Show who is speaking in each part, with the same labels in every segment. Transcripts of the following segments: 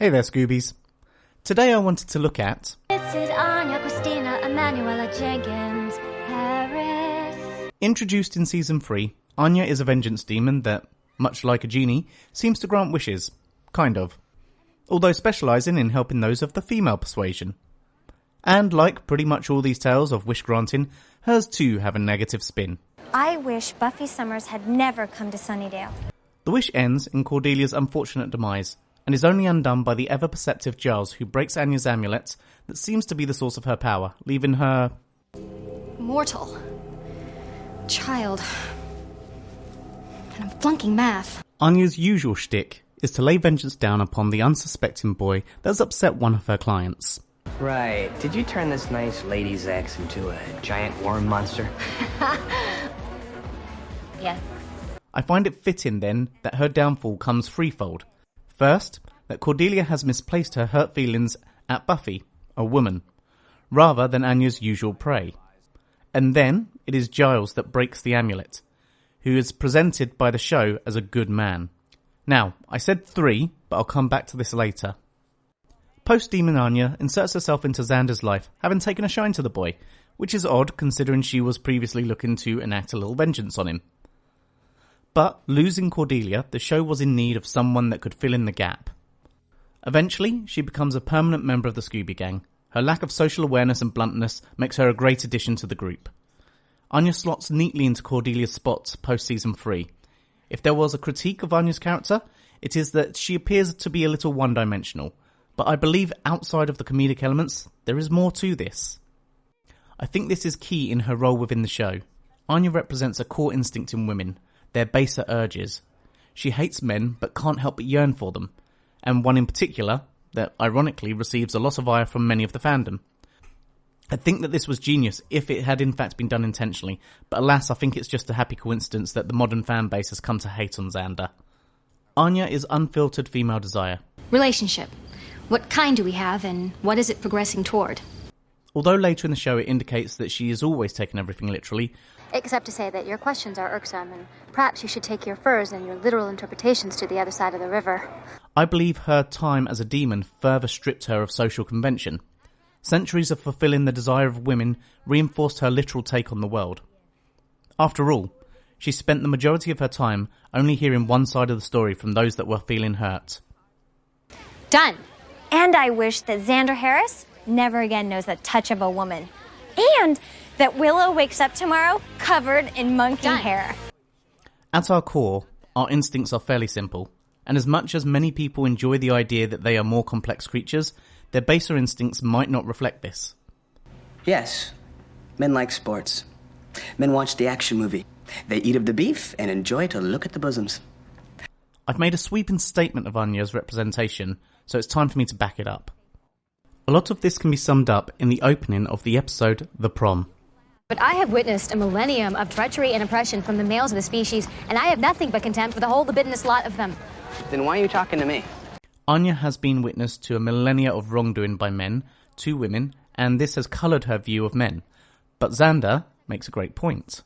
Speaker 1: Hey there, Scoobies. Today I wanted to look at...
Speaker 2: This is Anya, Christina, Emanuela, Jenkins, Harris.
Speaker 1: Introduced in Season 3, Anya is a vengeance demon that, much like a genie, seems to grant wishes. Kind of. Although specialising in helping those of the female persuasion. And like pretty much all these tales of wish granting, hers too have a negative spin.
Speaker 2: I wish Buffy Summers had never come to Sunnydale.
Speaker 1: The wish ends in Cordelia's unfortunate demise, and is only undone by the ever-perceptive Giles, who breaks Anya's amulet that seems to be the source of her power, leaving her...
Speaker 3: mortal. Child. And I'm flunking math.
Speaker 1: Anya's usual shtick is to lay vengeance down upon the unsuspecting boy that's upset one of her clients.
Speaker 4: Right. Did you turn this nice lady's ex into a giant worm monster?
Speaker 2: Yes.
Speaker 1: I find it fitting, then, that her downfall comes threefold. First, that Cordelia has misplaced her hurt feelings at Buffy, a woman, rather than Anya's usual prey. And then, it is Giles that breaks the amulet, who is presented by the show as a good man. Now, I said 3, but I'll come back to this later. Post-demon Anya inserts herself into Xander's life, having taken a shine to the boy, which is odd considering she was previously looking to enact a little vengeance on him. But, losing Cordelia, the show was in need of someone that could fill in the gap. Eventually, she becomes a permanent member of the Scooby Gang. Her lack of social awareness and bluntness makes her a great addition to the group. Anya slots neatly into Cordelia's spot post-season 3. If there was a critique of Anya's character, it is that she appears to be a little one-dimensional. But I believe outside of the comedic elements, there is more to this. I think this is key in her role within the show. Anya represents a core instinct in women, their baser urges. She hates men but can't help but yearn for them, and one in particular that ironically receives a lot of ire from many of the fandom. I think that this was genius if it had in fact been done intentionally, but alas I think it's just a happy coincidence that the modern fan base has come to hate on Xander. Anya is unfiltered female desire.
Speaker 3: Relationship. What kind do we have, and what is it progressing toward?
Speaker 1: Although later in the show it indicates that she is always taking everything literally,
Speaker 5: Except to say that your questions are irksome, and perhaps you should take your furs and your literal interpretations to the other side of the river.
Speaker 1: I believe her time as a demon further stripped her of social convention. Centuries of fulfilling the desire of women reinforced her literal take on the world. After all, she spent the majority of her time only hearing one side of the story from those that were feeling hurt.
Speaker 3: Done.
Speaker 2: And I wish that Xander Harris never again knows the touch of a woman. And that Willow wakes up tomorrow covered in monkey hair.
Speaker 1: At our core, our instincts are fairly simple, and as much as many people enjoy the idea that they are more complex creatures, their baser instincts might not reflect this.
Speaker 4: Yes. Men like sports. Men watch the action movie. They eat of the beef and enjoy to look at the bosoms.
Speaker 1: I've made a sweeping statement of Anya's representation, so it's time for me to back it up. A lot of this can be summed up in the opening of the episode The Prom.
Speaker 5: But I have witnessed a millennium of treachery and oppression from the males of the species, and I have nothing but contempt for the whole libidinous lot of them.
Speaker 4: Then why are you talking to me?
Speaker 1: Anya has been witness to a millennia of wrongdoing by men to women, and this has coloured her view of men. But Xander makes a great point.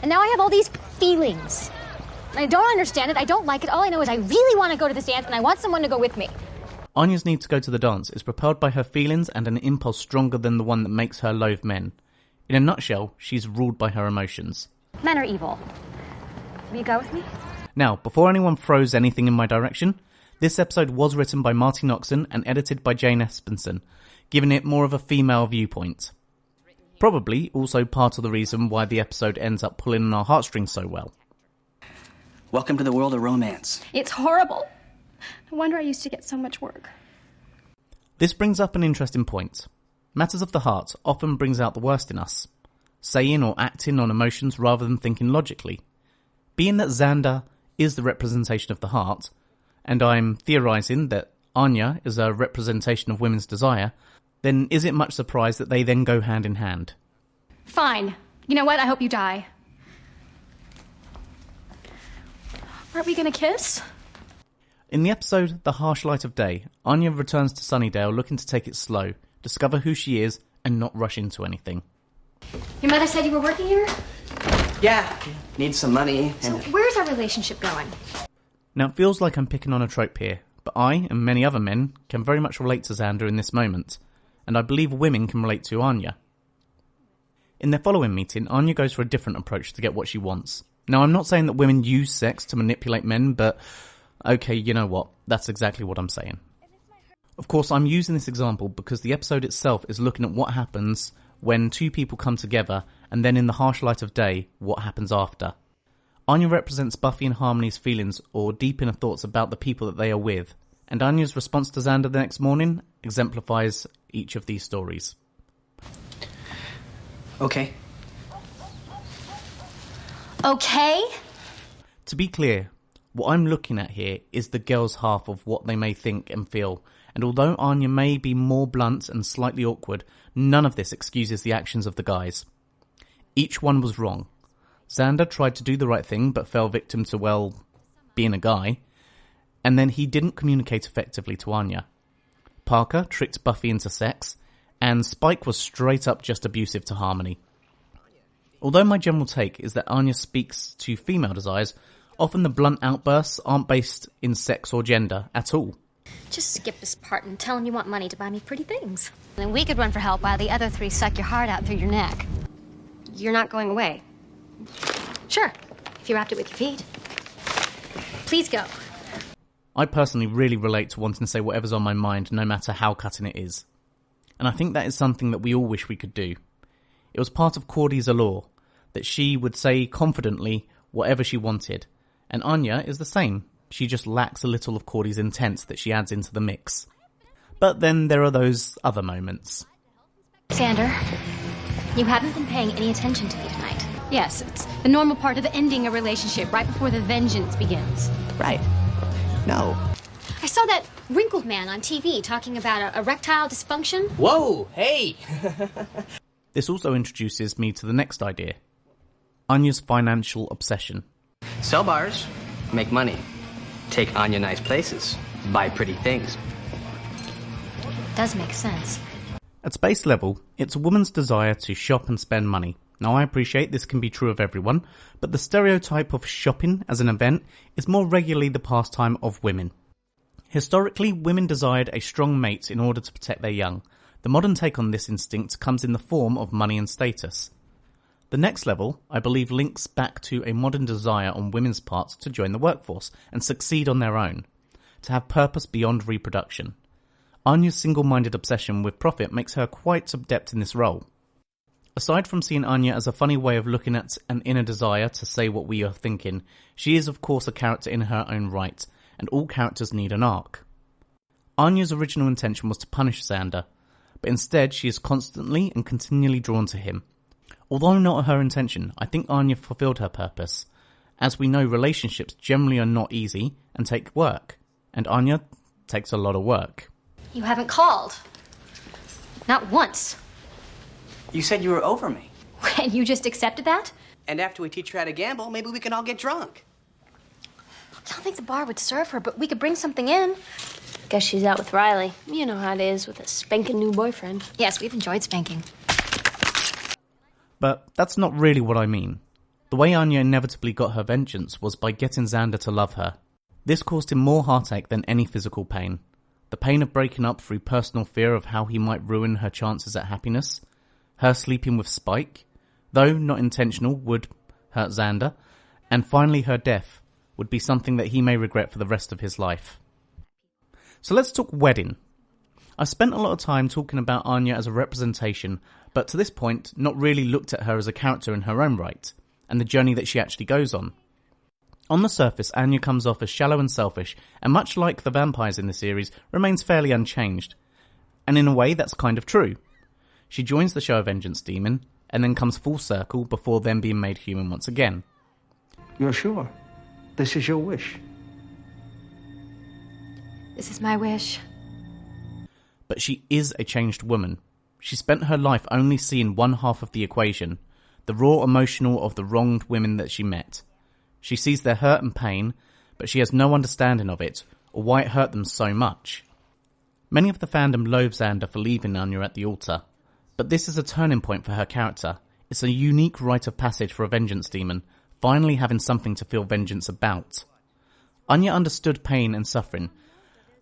Speaker 5: And now I have all these feelings. And I don't understand it, I don't like it, all I know is I really want to go to this dance and I want someone to go with me.
Speaker 1: Anya's need to go to the dance is propelled by her feelings and an impulse stronger than the one that makes her loathe men. In a nutshell, she's ruled by her emotions.
Speaker 5: Men are evil. Will you go with me?
Speaker 1: Now, before anyone throws anything in my direction, this episode was written by Marty Noxon and edited by Jane Espenson, giving it more of a female viewpoint. Probably also part of the reason why the episode ends up pulling on our heartstrings so well.
Speaker 4: Welcome to the world of romance.
Speaker 3: It's horrible. No wonder I used to get so much work.
Speaker 1: This brings up an interesting point. Matters of the heart often brings out the worst in us, saying or acting on emotions rather than thinking logically. Being that Xander is the representation of the heart, and I'm theorising that Anya is a representation of women's desire, then is it much surprise that they then go hand in hand?
Speaker 3: Fine. You know what? I hope you die. Aren't we gonna kiss?
Speaker 1: In the episode The Harsh Light of Day, Anya returns to Sunnydale looking to take it slow, discover who she is, and not rush into anything.
Speaker 3: Your mother said you were working here?
Speaker 4: Yeah, need some money.
Speaker 3: So where's our relationship going?
Speaker 1: Now it feels like I'm picking on a trope here, but I, and many other men, can very much relate to Xander in this moment, and I believe women can relate to Anya. In their following meeting, Anya goes for a different approach to get what she wants. Now, I'm not saying that women use sex to manipulate men, but okay, you know what? That's exactly what I'm saying. Of course, I'm using this example because the episode itself is looking at what happens when two people come together, and then in the harsh light of day, what happens after. Anya represents Buffy and Harmony's feelings or deep inner thoughts about the people that they are with, and Anya's response to Xander the next morning exemplifies each of these stories.
Speaker 4: Okay.
Speaker 3: Okay?
Speaker 1: To be clear, what I'm looking at here is the girl's half of what they may think and feel, and although Anya may be more blunt and slightly awkward, none of this excuses the actions of the guys. Each one was wrong. Xander tried to do the right thing but fell victim to, well, being a guy, and then he didn't communicate effectively to Anya. Parker tricked Buffy into sex, and Spike was straight up just abusive to Harmony. Although my general take is that Anya speaks to female desires, often the blunt outbursts aren't based in sex or gender at all.
Speaker 3: Just skip this part and tell him you want money to buy me pretty things.
Speaker 2: Then we could run for help while the other three suck your heart out through your neck. You're not going away.
Speaker 3: Sure, if you wrapped it with your feet. Please go.
Speaker 1: I personally really relate to wanting to say whatever's on my mind, no matter how cutting it is. And I think that is something that we all wish we could do. It was part of Cordy's allure, that she would say confidently whatever she wanted. And Anya is the same. She just lacks a little of Cordy's intent that she adds into the mix. But then there are those other moments.
Speaker 3: Xander, you haven't been paying any attention to me tonight. Yes, it's the normal part of ending a relationship right before the vengeance begins.
Speaker 4: Right. No.
Speaker 3: I saw that wrinkled man on TV talking about erectile dysfunction.
Speaker 4: Whoa, hey!
Speaker 1: This also introduces me to the next idea. Anya's financial obsession.
Speaker 4: Sell bars, make money. Take Anya nice places. Buy pretty things.
Speaker 3: Does make sense.
Speaker 1: At base level, it's a woman's desire to shop and spend money. Now, I appreciate this can be true of everyone, but the stereotype of shopping as an event is more regularly the pastime of women. Historically, women desired a strong mate in order to protect their young. The modern take on this instinct comes in the form of money and status. The next level, I believe, links back to a modern desire on women's part to join the workforce and succeed on their own, to have purpose beyond reproduction. Anya's single-minded obsession with profit makes her quite adept in this role. Aside from seeing Anya as a funny way of looking at an inner desire to say what we are thinking, she is of course a character in her own right, and all characters need an arc. Anya's original intention was to punish Xander, but instead she is constantly and continually drawn to him. Although not her intention, I think Anya fulfilled her purpose. As we know, relationships generally are not easy and take work, and Anya takes a lot of work.
Speaker 3: You haven't called. Not once.
Speaker 4: You said you were over me.
Speaker 3: And you just accepted that?
Speaker 4: And after we teach her how to gamble, maybe we can all get drunk.
Speaker 3: I don't think the bar would serve her, but we could bring something in.
Speaker 5: Guess she's out with Riley. You know how it is with a spanking new boyfriend.
Speaker 3: Yes, we've enjoyed spanking.
Speaker 1: But that's not really what I mean. The way Anya inevitably got her vengeance was by getting Xander to love her. This caused him more heartache than any physical pain. The pain of breaking up through personal fear of how he might ruin her chances at happiness, her sleeping with Spike, though not intentional, would hurt Xander, and finally her death would be something that he may regret for the rest of his life. So let's talk wedding. I've spent a lot of time talking about Anya as a representation, but to this point not really looked at her as a character in her own right, and the journey that she actually goes on. On the surface, Anya comes off as shallow and selfish, and much like the vampires in the series, remains fairly unchanged. And in a way, that's kind of true. She joins the show of Vengeance Demon, and then comes full circle before then being made human once again.
Speaker 6: You're sure? This is your wish?
Speaker 3: This is my wish.
Speaker 1: But she is a changed woman. She spent her life only seeing one half of the equation, the raw emotional of the wronged women that she met. She sees their hurt and pain, but she has no understanding of it, or why it hurt them so much. Many of the fandom loathe Xander for leaving Anya at the altar, but this is a turning point for her character. It's a unique rite of passage for a vengeance demon, finally having something to feel vengeance about. Anya understood pain and suffering,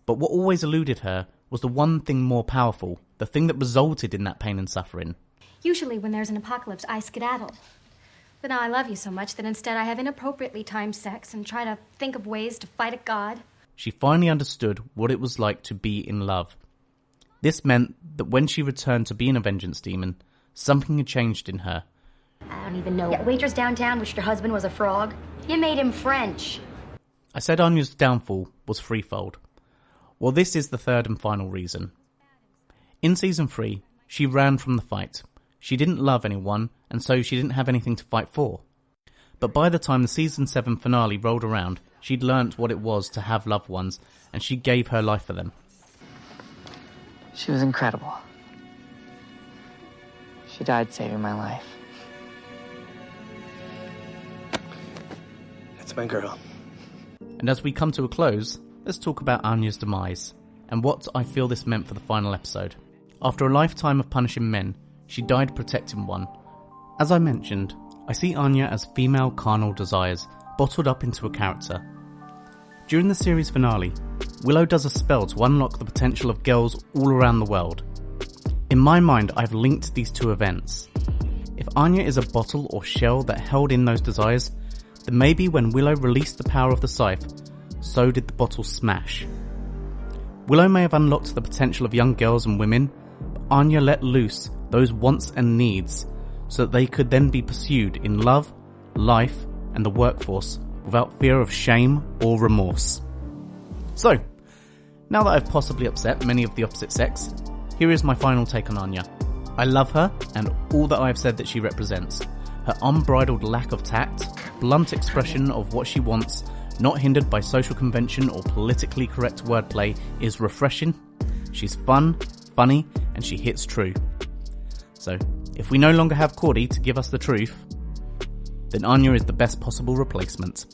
Speaker 1: But what always eluded her was the one thing more powerful, the thing that resulted in that pain and suffering.
Speaker 3: Usually when there's an apocalypse, I skedaddle. But now I love you so much that instead I have inappropriately timed sex and try to think of ways to fight a god.
Speaker 1: She finally understood what it was like to be in love. This meant that when she returned to being a vengeance demon, something had changed in her.
Speaker 7: I don't even know. Yeah, waitress downtown wished her husband was a frog. You made him French.
Speaker 1: I said Anya's downfall was threefold. Well, this is the third and final reason. In Season 3, she ran from the fight. She didn't love anyone, and so she didn't have anything to fight for. But by the time the Season 7 finale rolled around, she'd learnt what it was to have loved ones, and she gave her life for them.
Speaker 8: She was incredible. She died saving my life.
Speaker 4: That's my girl.
Speaker 1: And as we come to a close, let's talk about Anya's demise, and what I feel this meant for the final episode. After a lifetime of punishing men, she died protecting one. As I mentioned, I see Anya as female carnal desires bottled up into a character. During the series finale, Willow does a spell to unlock the potential of girls all around the world. In my mind, I've linked these two events. If Anya is a bottle or shell that held in those desires, then maybe when Willow released the power of the scythe, so did the bottle smash. Willow may have unlocked the potential of young girls and women, but Anya let loose those wants and needs so that they could then be pursued in love, life, and the workforce without fear of shame or remorse. So, now that I've possibly upset many of the opposite sex, here is my final take on Anya. I love her and all that I have said that she represents. Her unbridled lack of tact, blunt expression of what she wants, not hindered by social convention or politically correct wordplay, is refreshing. She's fun, funny, and she hits true. So, if we no longer have Cordy to give us the truth, then Anya is the best possible replacement.